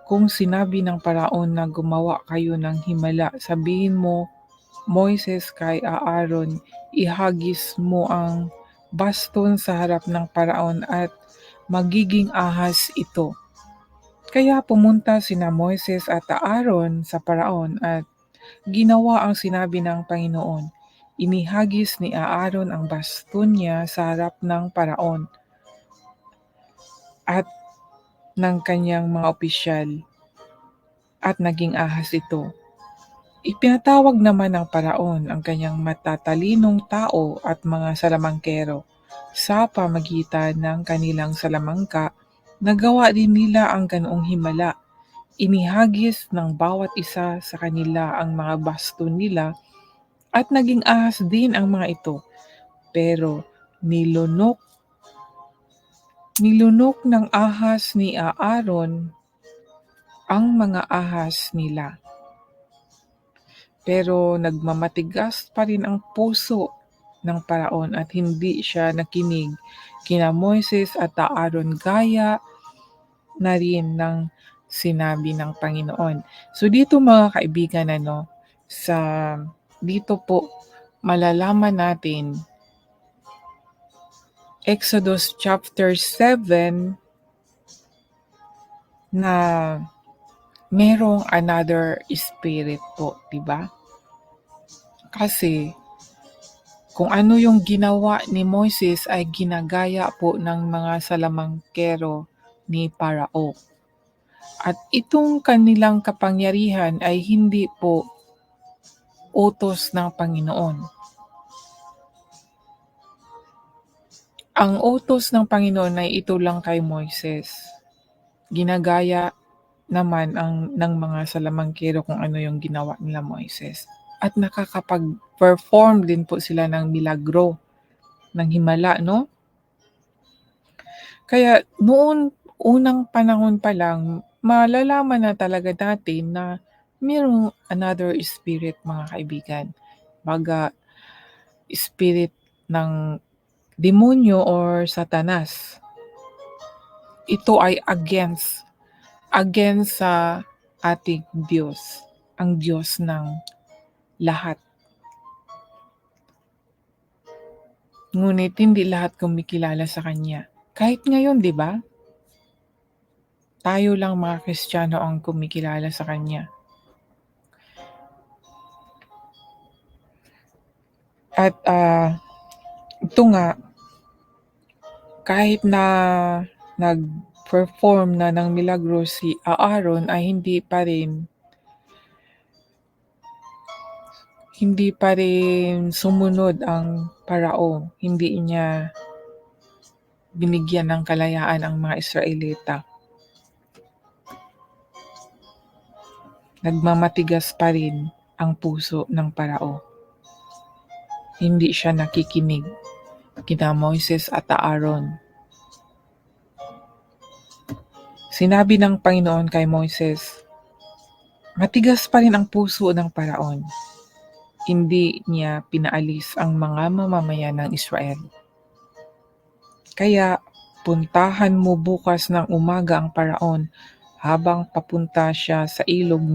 Kung sinabi ng Paraon na gumawa kayo ng himala, sabihin mo, Moises kay Aaron, ihagis mo ang baston sa harap ng Paraon at magiging ahas ito. Kaya pumunta sina Moises at Aaron sa Paraon at ginawa ang sinabi ng Panginoon. Inihagis ni Aaron ang baston niya sa harap ng Paraon at ng kanyang mga opisyal at naging ahas ito. Ipinatawag naman ng Paraon ang kanyang matatalinong tao at mga salamangkero. Sa pamagitan ng kanilang salamangka, nagawa din nila ang ganoong himala. Inihagis ng bawat isa sa kanila ang mga baston nila at naging ahas din ang mga ito. Pero nilunok ng ahas ni Aaron ang mga ahas nila. Pero nagmamatigas pa rin ang puso ng Paraon at hindi siya nakinig kina Moises at Aaron gaya na rin ng sinabi ng Panginoon. So dito mga kaibigan, dito po malalaman natin Exodus chapter 7 na merong another spirit po, 'di ba? Kasi kung ano yung ginawa ni Moises ay ginagaya po ng mga salamangkero ni Parao. At itong kanilang kapangyarihan ay hindi po utos ng Panginoon. Ang utos ng Panginoon ay ito lang kay Moises. Ginagaya naman ng mga salamangkero kung ano yung ginawa nila Moises. At nakakapag-perform din po sila ng milagro, ng himala, no? Kaya noon, unang panahon pa lang, malalaman na talaga natin na mayroong another spirit, mga kaibigan. Baga, spirit ng demonyo or satanas. Ito ay against sa ating Diyos, ang Diyos ng lahat. Ngunit hindi lahat kumikilala sa Kanya. Kahit ngayon, di ba? Tayo lang mga Kristiyano ang kumikilala sa Kanya. At ito nga, kahit na nag-perform na ng milagro si Aaron ay hindi pa rin sumunod ang Parao. Hindi niya binigyan ng kalayaan ang mga Israelita. Nagmamatigas pa rin ang puso ng Parao. Hindi siya nakikinig kina Moises at Aaron. Sinabi ng Panginoon kay Moises, matigas pa rin ang puso ng Paraon. Hindi niya pinaalis ang mga mamamayan ng Israel. Kaya puntahan mo bukas ng umaga ang Paraon habang papunta siya sa ilog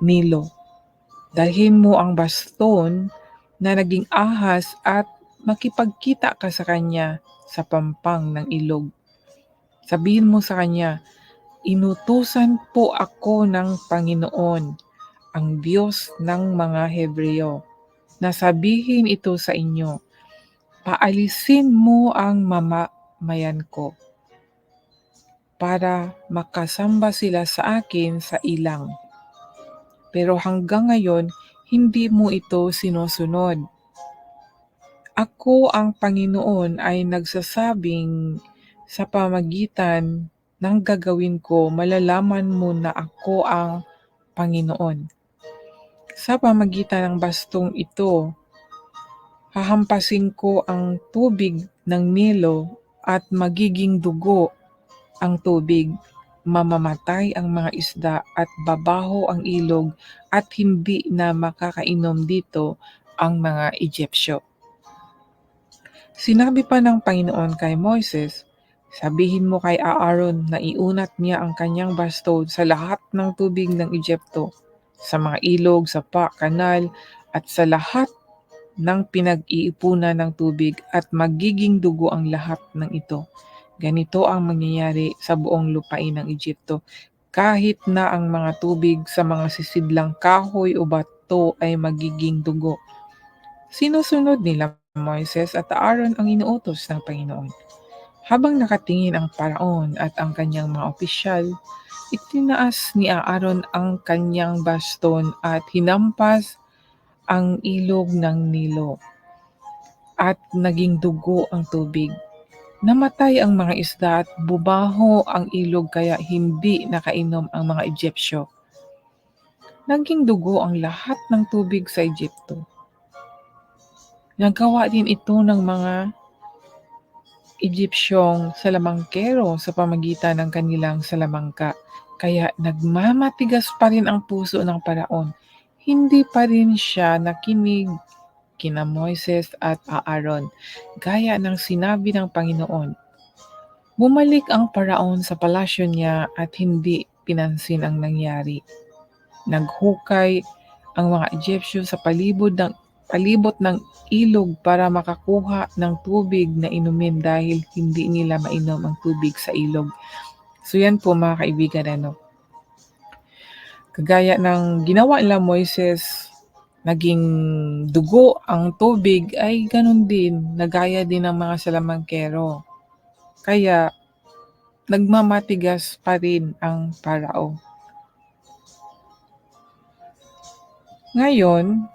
Nilo. Dalhin mo ang baston na naging ahas at makipagkita ka sa kanya sa pampang ng ilog. Sabihin mo sa kanya, inutusan po ako ng Panginoon, ang Diyos ng mga Hebreo, na sabihin ito sa inyo, paalisin mo ang mamamayan ko para makasamba sila sa akin sa ilang. Pero hanggang ngayon, hindi mo ito sinusunod. Ako ang Panginoon ay nagsasabing sa pamagitan ng gagawin ko, malalaman mo na ako ang Panginoon. Sa pamagitan ng bastong ito, hahampasin ko ang tubig ng Nilo at magiging dugo ang tubig. Mamamatay ang mga isda at babaho ang ilog at hindi na makakainom dito ang mga Egyptyo. Sinabi pa ng Panginoon kay Moises, Sabihin mo kay Aaron na iunat niya ang kanyang baston sa lahat ng tubig ng Egypto, sa mga ilog, sapa, kanal, at sa lahat ng pinag-iipunan ng tubig at magiging dugo ang lahat ng ito. Ganito ang mangyayari sa buong lupain ng Egypto. Kahit na ang mga tubig sa mga sisidlang kahoy o bato ay magiging dugo. Sinusunod nila Moises at Aaron ang inuutos ng Panginoon. Habang nakatingin ang paraon at ang kanyang mga opisyal, itinaas ni Aaron ang kanyang baston at hinampas ang ilog ng Nilo at naging dugo ang tubig. Namatay ang mga isda at bumaho ang ilog kaya hindi nakainom ang mga Egyptyo. Naging dugo ang lahat ng tubig sa Egypto. Nagawa din ito ng mga Egyptyong salamangkero sa pamagitan ng kanilang salamangka. Kaya nagmamatigas pa rin ang puso ng paraon. Hindi pa rin siya nakinig kina Moises at Aaron, gaya ng sinabi ng Panginoon. Bumalik ang paraon sa palasyo niya at hindi pinansin ang nangyari. Naghukay ang mga Egyptyo sa palibot ng ilog para makakuha ng tubig na inumin dahil hindi nila mainom ang tubig sa ilog. So yan po mga kaibigan, kagaya ng ginawa nila Moises, naging dugo ang tubig ay ganun din, nagaya din ng mga salamangkero. Kaya nagmamatigas pa rin ang parao. Ngayon,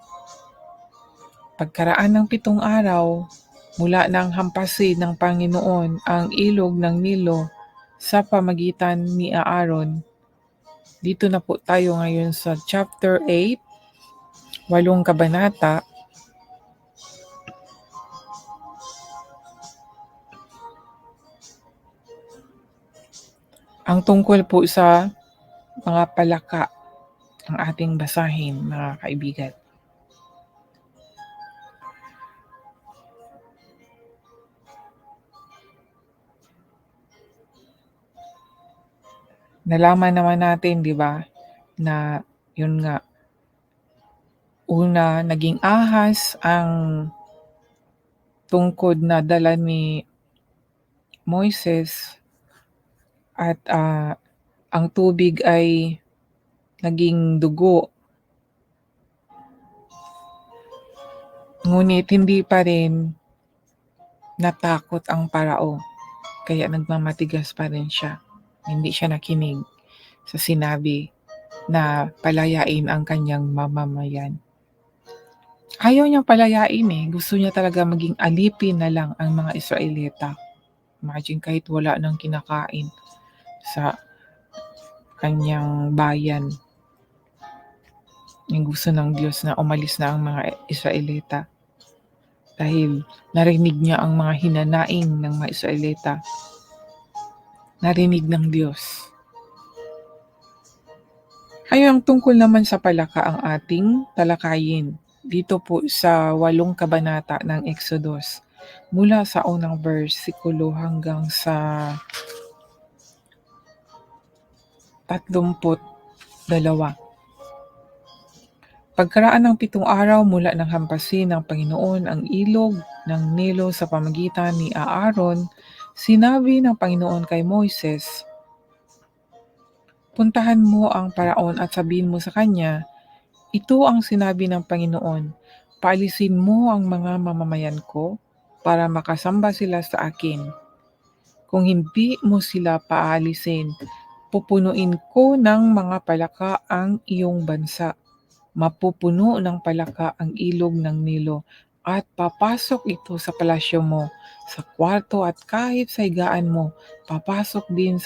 pagkaraan ng 7 araw, mula nang hampasin ng Panginoon ang ilog ng Nilo sa pamagitan ni Aaron. Dito na po tayo ngayon sa chapter 8, 8 kabanata. Ang tungkol po sa mga palaka ang ating basahin, mga kaibigan. Nalaman naman natin, di ba, na yun nga, una, naging ahas ang tungkod na dala ni Moises at ang tubig ay naging dugo. Ngunit hindi pa rin natakot ang parao, kaya nagmamatigas pa rin siya. Hindi siya nakinig sa sinabi na palayain ang kanyang mamamayan. Ayaw niyang palayain gusto niya talaga maging alipin na lang ang mga Israelita. Imagine kahit wala nang kinakain sa kanyang bayan. Yung gusto ng Diyos na umalis na ang mga Israelita. Dahil narinig niya ang mga hinanaing ng mga Israelita. Narinig ng Diyos. Ayun, tungkol naman sa palaka ang ating talakayin. Dito po sa 8 kabanata ng Exodus. Mula sa unang versikulo hanggang sa 32. Pagkaraan ng 7 araw mula nang hampasin ng Panginoon ang ilog ng Nilo sa pamagitan ni Aaron, sinabi ng Panginoon kay Moises, "Puntahan mo ang paraon at sabihin mo sa kanya, ito ang sinabi ng Panginoon, paalisin mo ang mga mamamayan ko para makasamba sila sa akin. Kung hindi mo sila paalisin, pupunuin ko ng mga palaka ang iyong bansa. Mapupuno ng palaka ang ilog ng Nilo at papasok ito sa palasyo mo, sa kwarto at kahit sa higaan mo. Papasok din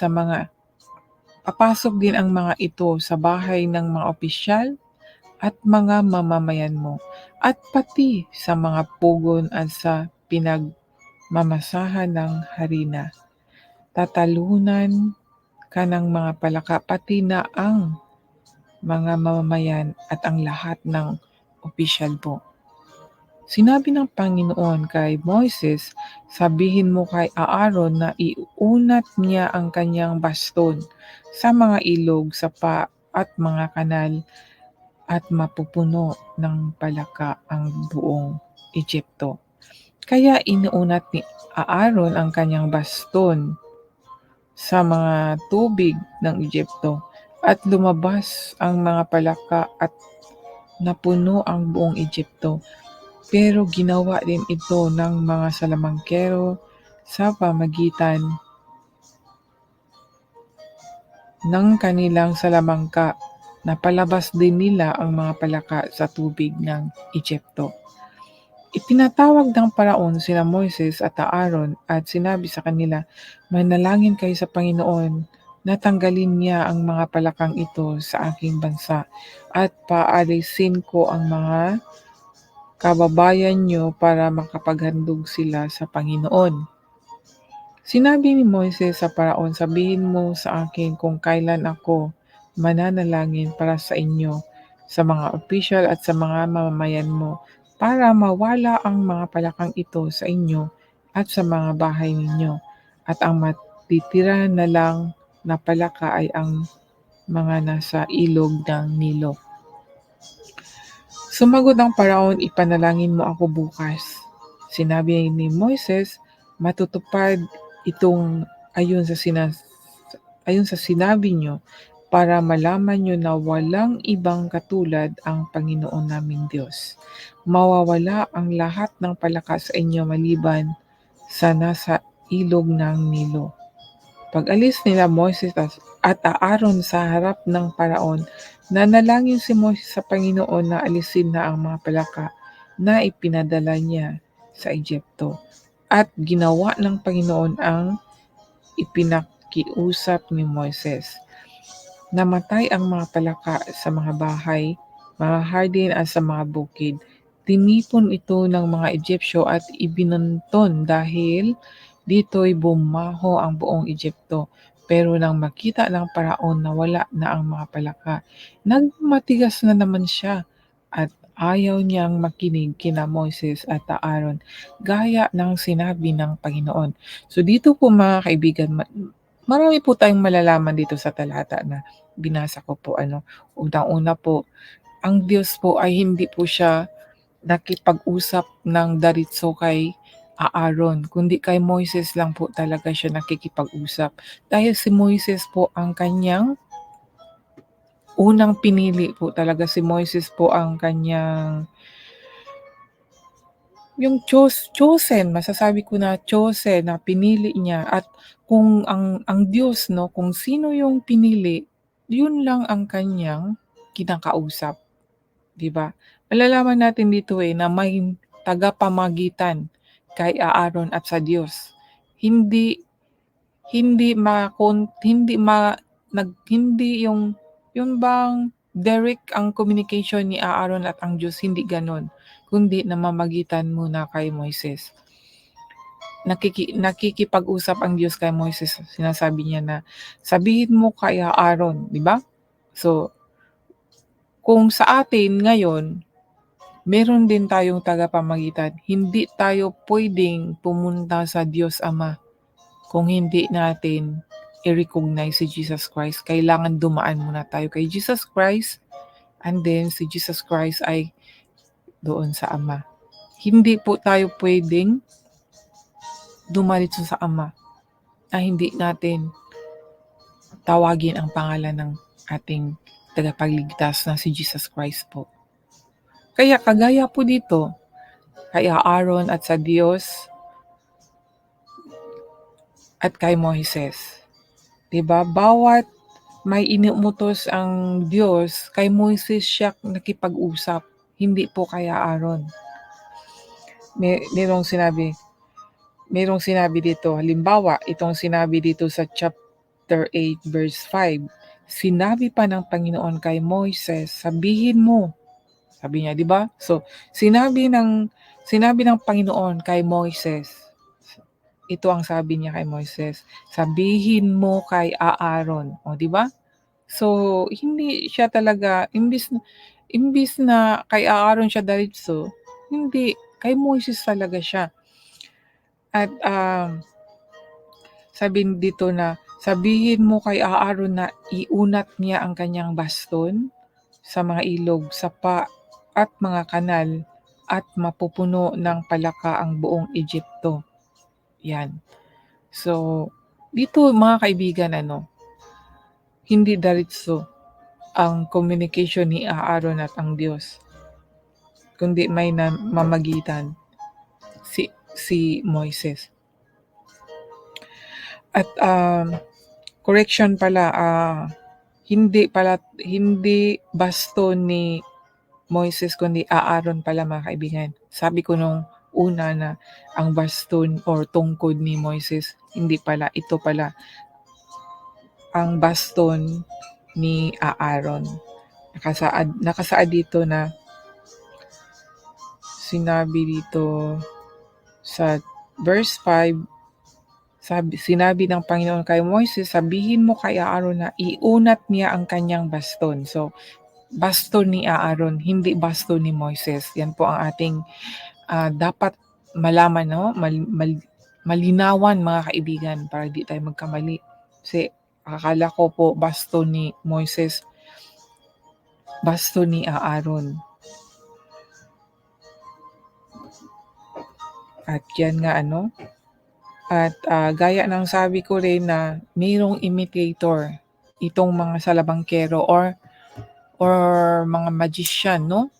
ang mga ito sa bahay ng mga opisyal at mga mamamayan mo, at pati sa mga pugon at sa pinagmamasahan ng harina. Tatalunan ka ng mga palaka pati na ang mga mamamayan at ang lahat ng opisyal po." Sinabi ng Panginoon kay Moises, "Sabihin mo kay Aaron na iunat niya ang kanyang baston sa mga ilog, sapa at mga kanal at mapupuno ng palaka ang buong Ehipto." Kaya inuunat ni Aaron ang kanyang baston sa mga tubig ng Ehipto at lumabas ang mga palaka at napuno ang buong Ehipto. Pero ginawa din ito ng mga salamangkero sa pamamagitan ng kanilang salamangka. Napalabas din nila ang mga palaka sa tubig ng Ehipto. Ipinatawag ng Paraon sina Moises at Aaron at sinabi sa kanila, "Manalangin kayo sa Panginoon na tanggalin niya ang mga palakang ito sa aking bansa at paalisin ko ang mga kababayan niyo para makapaghandog sila sa Panginoon." Sinabi ni Moises sa Paraon, "Sabihin mo sa akin kung kailan ako mananalangin para sa inyo, sa mga opisyal at sa mga mamamayan mo, para mawala ang mga palakang ito sa inyo at sa mga bahay ninyo, at ang matitira na lang na palaka ay ang mga nasa ilog ng Nilo." Sumagot ang Paraon, "Ipanalangin mo ako bukas." Sinabi ni Moises, "Matutupad itong ayon sa sinabi niyo, para malaman niyo na walang ibang katulad ang Panginoon naming Diyos. Mawawala ang lahat ng palaka sa inyo maliban sa nasa ilog ng Nilo." Pag-alis nila Moises at Aaron sa harap ng Paraon, nanalangin si Moises sa Panginoon na alisin na ang mga palaka na ipinadala niya sa Ehipto. At ginawa ng Panginoon ang ipinakiusap ni Moises. Namatay ang mga palaka sa mga bahay, mga hardin at sa mga bukid. Tinipon ito ng mga Egyptyo at ibinunton dahil dito'y bumaho ang buong Ehipto. Pero nang makita ng Paraon na wala na ang mga palaka, nagmatigas na naman siya at ayaw niyang makinig kina Moises at Aaron gaya ng sinabi ng Panginoon. So dito po mga kaibigan, marami po tayong malalaman dito sa talata na binasa ko po. Unang-una po, ang Diyos po ay hindi po siya nakipag-usap ng diretso kay Aaron, kundi kay Moises lang po talaga siya nakikipag-usap. Dahil si Moises po ang kanyang unang pinili po talaga, si Moises po ang kanyang yung chosen, masasabi ko na chosen, na pinili niya. At kung ang Diyos 'no, kung sino yung pinili, yun lang ang kanyang kinakausap, 'di ba? Malalaman natin dito, na may tagapamagitan kay Aaron at sa Diyos. Hindi hindi hindi hindi yung bang direct ang communication ni Aaron at ang Diyos, hindi gano'n, kundi namamagitan muna kay Moises. Nakikipag-usap ang Diyos kay Moises, sinasabi niya na, "Sabihin mo kay Aaron," 'di ba? So, kung sa atin ngayon, meron din tayong tagapamagitan. Hindi tayo puwedeng pumunta sa Diyos Ama kung hindi natin i-recognize si Jesus Christ. Kailangan dumaan muna tayo kay Jesus Christ, and then si Jesus Christ ay doon sa Ama. Hindi po tayo puwedeng dumiretso sa Ama na hindi natin tawagin ang pangalan ng ating tagapagligtas na si Jesus Christ po. Kaya kagaya po dito kay Aaron at sa Diyos at kay Moises, 'di ba? Bawat may inuutos ang Diyos, kay Moises siya nakipag-usap, hindi po kay Aaron. Merong sinabi dito, halimbawa, itong sinabi dito sa chapter 8 verse 5. Sinabi pa ng Panginoon kay Moises, "Sabihin mo." Sabi niya, 'di ba? So, sinabi ng Panginoon kay Moises. Ito ang sabi niya kay Moises, "Sabihin mo kay Aaron." O, 'di ba? So, hindi siya talaga, imbis na kay Aaron siya diretso, hindi kay Moises talaga siya. At sabi dito na, sabihin mo kay Aaron na iunat niya ang kanyang baston sa mga ilog, sapa at mga kanal at mapupuno ng palaka ang buong Ehipto. Yan. So, dito mga kaibigan, hindi diretso ang communication ni Aaron at ang Diyos, kundi may namamagitan si Moises. At correction pala, hindi baston ni Moises kundi Aaron pala mga kaibigan. Sabi ko nung una na ang baston or tungkod ni Moises, hindi pala, ito pala ang baston ni Aaron. Nakasaad dito na sinabi dito sa verse 5, sinabi ng Panginoon kay Moises, sabihin mo kay Aaron na iunat niya ang kanyang baston. So, baston ni Aaron, hindi baston ni Moises. Yan po ang ating dapat malaman, no? Malinawan mga kaibigan para di tayo magkamali. Kasi akala ko po baston ni Moises, baston ni Aaron. At yan nga at gaya ng sabi ko rin na mayroong imitator itong mga salabangkero or mga magician, no?